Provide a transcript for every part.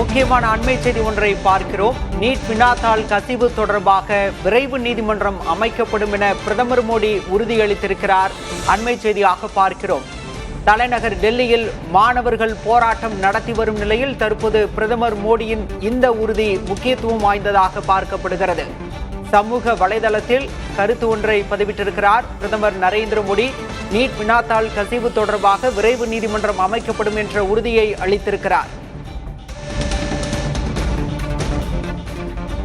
முக்கியமான அண்மை செய்தி ஒன்றை பார்க்கிறோம். நீட் வினாத்தாள் கசிவு தொடர்பாக விரைவு நீதிமன்றம் அமைக்கப்படும் என பிரதமர் மோடி உறுதியளித்திருக்கிறார். அண்மை செய்தியாக பார்க்கிறோம். தலைநகர் டெல்லியில் மாணவர்கள் போராட்டம் நடத்தி வரும் நிலையில் தற்போது பிரதமர் மோடியின் இந்த உறுதி முக்கியத்துவம் வாய்ந்ததாக பார்க்கப்படுகிறது. சமூக வலைதளத்தில் கருத்து ஒன்றை பதிவிட்டிருக்கிறார் பிரதமர் நரேந்திர மோடி. நீட் வினாத்தாள் கசிவு தொடர்பாக விரைவு நீதிமன்றம் அமைக்கப்படும் என்ற உறுதியை அளித்திருக்கிறார்.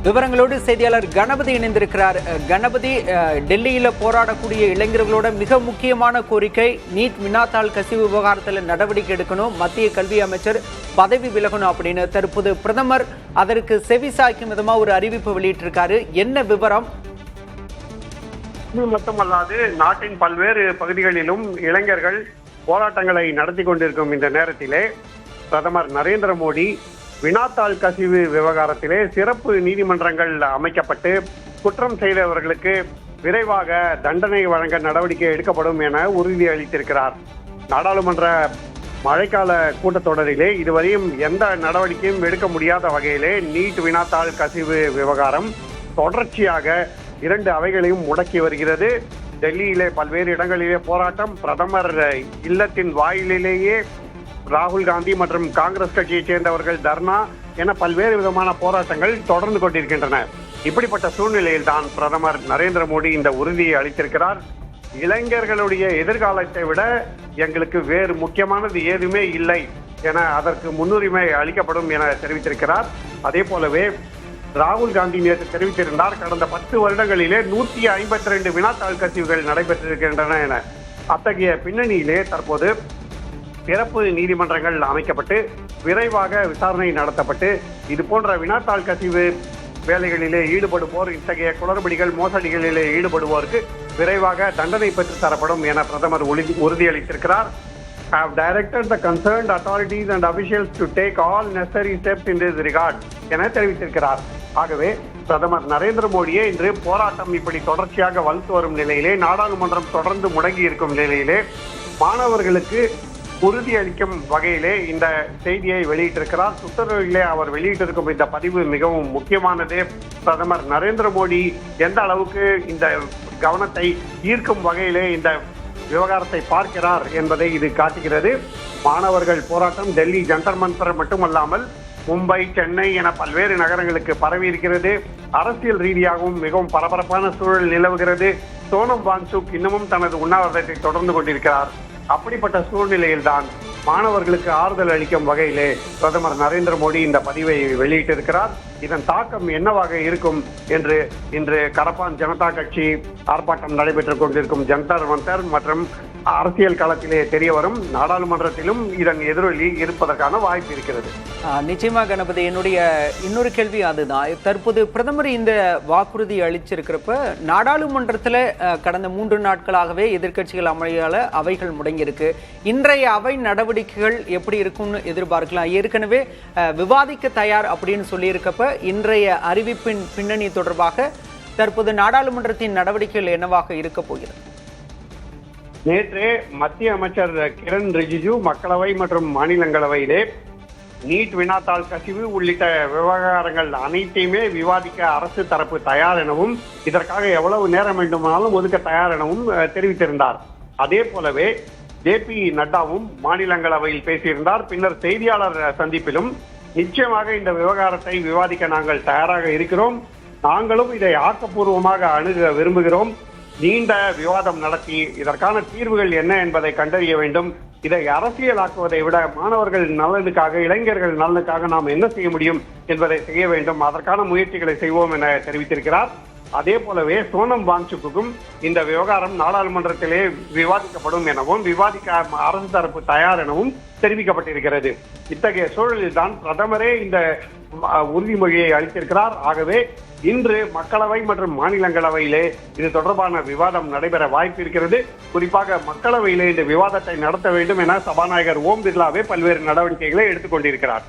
விவரங்களோடு செய்தியாளர் கணபதி இணைந்திருக்கிறார். கணபதி, டெல்லியில போராடக்கூடிய இளைஞர்களோட மிக முக்கியமான கோரிக்கை நீட் வினாத்தாள் கசிவு விவகாரத்தில் நடவடிக்கை எடுக்கணும், மத்திய கல்வி அமைச்சர் பதவி விலகணும் அப்படின்னு தற்போது பிரதமர் அதற்கு செவிசாய்க்கும் விதமா ஒரு அறிவிப்பு வெளியிட்டிருக்காரு. என்ன விவரம்? மட்டுமல்லாது நாட்டின் பல்வேறு பகுதிகளிலும் இளைஞர்கள் போராட்டங்களை நடத்தி கொண்டிருக்கும் இந்த நேரத்திலே பிரதமர் நரேந்திர மோடி வினாத்தாள் கசிவு விவகாரத்திலே சிறப்பு நீதிமன்றங்கள் அமைக்கப்பட்டு குற்றம் செய்தவர்களுக்கு விரைவாக தண்டனை வழங்க நடவடிக்கை எடுக்கப்படும் என உறுதி அளித்திருக்கிறார். நாடாளுமன்ற மழைக்கால கூட்டத்தொடரிலே இதுவரையும் எந்த நடவடிக்கையும் எடுக்க முடியாத வகையிலே நீட் வினாத்தாள் கசிவு விவகாரம் தொடர்ச்சியாக 2 அவைகளையும் முடக்கி வருகிறது. டெல்லியிலே பல்வேறு இடங்களிலே போராட்டம், பிரதமர் இல்லத்தின் வாயிலேயே ராகுல் காந்தி மற்றும் காங்கிரஸ் கட்சியைச் சேர்ந்தவர்கள் தர்ணா என பல்வேறு விதமான போராட்டங்கள் தொடர்ந்து கொண்டிருக்கின்றன. இப்படிப்பட்ட சூழ்நிலையில் தான் பிரதமர் நரேந்திர மோடி இந்த உறுதியை அளித்திருக்கிறார். இளைஞர்களுடைய எதிர்காலத்தை விட எங்களுக்கு வேறு முக்கியமானது ஏதுமே இல்லை என அதற்கு முன்னுரிமை அளிக்கப்படும் என தெரிவித்திருக்கிறார். அதே போலவே ராகுல் காந்தி நேற்று தெரிவித்திருந்தார், கடந்த 10 வருடங்களிலே 152 வினாத்தாள் கசிவுகள் நடைபெற்றிருக்கின்றன என. அத்தகைய பின்னணியிலே தற்போது சிறப்பு நீதிமன்றங்கள் அமைக்கப்பட்டு விரைவாக விசாரணை நடத்தப்பட்டு இது போன்ற வினாத்தாள் கசிவு வேலைகளிலே ஈடுபடுவோர், இத்தகைய குளறுபடிகள் மோசடிகளிலே ஈடுபடுவோருக்கு விரைவாக தண்டனை பெற்று தரப்படும் என பிரதமர் உறுதியளித்திருக்கிறார். have directed the concerned authorities and officials to take all necessary steps in this regard என தெரிவித்திருக்கிறார். ஆகவே பிரதமர் நரேந்திர மோடியே இன்று போராட்டம் இப்படி தொடர்ச்சியாக வலுத்து வரும் நிலையிலே, நாடாளுமன்றம் தொடர்ந்து முடங்கி இருக்கும் நிலையிலே மாணவர்களுக்கு உறுதியளிக்கும் வகையிலே இந்த செய்தியை வெளியிட்டிருக்கிறார். ட்விட்டரிலே அவர் வெளியிட்டிருக்கும் இந்த பதிவு மிகவும் முக்கியமானது. பிரதமர் நரேந்திர மோடி எந்த அளவுக்கு இந்த கவனத்தை ஈர்க்கும் வகையிலே இந்த விவகாரத்தை பார்க்கிறார் என்பதை இது காட்டுகிறது. மாணவர்கள் போராட்டம் டெல்லி ஜந்தர் மந்தர் மட்டுமல்லாமல் மும்பை, சென்னை என பல்வேறு நகரங்களுக்கு பரவி இருக்கிறது. அரசியல் ரீதியாகவும் மிகவும் பரபரப்பான சூழல் நிலவுகிறது. சோனம் வாங்சுக் இன்னமும் தனது உண்ணாவிரதத்தை தொடர்ந்து கொண்டிருக்கிறார். அப்படிப்பட்ட சூழ்நிலையில் தான் மாணவர்களுக்கு ஆறுதல் அளிக்கும் வகையிலே பிரதமர் நரேந்திர மோடி இந்த பதிவை வெளியிட்டிருக்கிறார். இதன் தாக்கம் என்னவாக இருக்கும் என்று இன்று கரப்பான் ஜனதா கட்சி ஆர்ப்பாட்டம் நடைபெற்றுக் கொண்டிருக்கும் ஜந்தர் மந்தர் மற்றும் அரசியல் களத்திலே தெரிய வரும். நாடாளுமன்றத்திலும் இதன் எதிரொலி இருப்பதற்கான வாய்ப்பு இருக்கிறது. நிச்சயமா கணபதி, என்னுடைய இன்னொரு கேள்வி அதுதான். தற்போது பிரதமர் இந்த வாக்குறுதி அளிச்சிருக்கிறப்ப நாடாளுமன்றத்தில் கடந்த 3 நாட்களாகவே எதிர்க்கட்சிகள் அமளியால அவைகள் முடங்கியிருக்கு. இன்றைய அவை நடவடிக்கைகள் எப்படி இருக்கும்னு எதிர்பார்க்கலாம்? ஏற்கனவே விவாதிக்க தயார் அப்படின்னு சொல்லியிருக்கப்ப இன்றைய அறிவிப்பின் பின்னணி தொடர்பாக தற்போது நாடாளுமன்றத்தின் நடவடிக்கைகள் என்னவாக இருக்க போகிறது? நேற்று மத்திய அமைச்சர் கிரண் ரிஜிஜு மக்களவை மற்றும் மாநிலங்களவையிலே நீட் வினாத்தாள் கசிவு உள்ளிட்ட விவகாரங்கள் அனைத்தையுமே விவாதிக்க அரசு தரப்பு தயார் எனவும் இதற்காக எவ்வளவு நேரம் வேண்டுமானாலும் ஒதுக்க தயார் எனவும் தெரிவித்திருந்தார். அதே போலவே JP நட்டாவும் மாநிலங்களவையில் பேசியிருந்தார். பின்னர் செய்தியாளர் சந்திப்பிலும் நிச்சயமாக இந்த விவகாரத்தை விவாதிக்க நாங்கள் தயாராக இருக்கிறோம், நாங்களும் இதை ஆக்கப்பூர்வமாக அணுக விரும்புகிறோம், நீண்ட விவாதம் நடத்தி இதற்கான தீர்வுகள் என்ன என்பதை கண்டறிய வேண்டும், இதை அரசியலாக்குவதை விட மாணவர்கள் நலனுக்காக, இளைஞர்கள் நலனுக்காக நாம் என்ன செய்ய முடியும் என்பதை செய்ய வேண்டும், அதற்கான முயற்சிகளை செய்வோம் என தெரிவித்திருக்கிறார். அதே போலவே சோனம் வாங்சுக்கும் இந்த விவகாரம் நாடாளுமன்றத்திலே விவாதிக்கப்படும் எனவும் விவாதிக்க அரசு தரப்பு தயார் எனவும் தெரிவிக்கப்பட்டிருக்கிறது. இத்தகைய சூழலில் தான் பிரதமரே இந்த உறுதிமொழியை அளித்திருக்கிறார். ஆகவே இன்று மக்களவை மற்றும் மாநிலங்களவையிலே இது தொடர்பான விவாதம் நடைபெற வாய்ப்பு இருக்கிறது. குறிப்பாக மக்களவையிலே இந்த விவாதத்தை நடத்த வேண்டும் என சபாநாயகர் ஓம் பிர்லாவே பல்வேறு நடவடிக்கைகளை எடுத்துக் கொண்டிருக்கிறார்.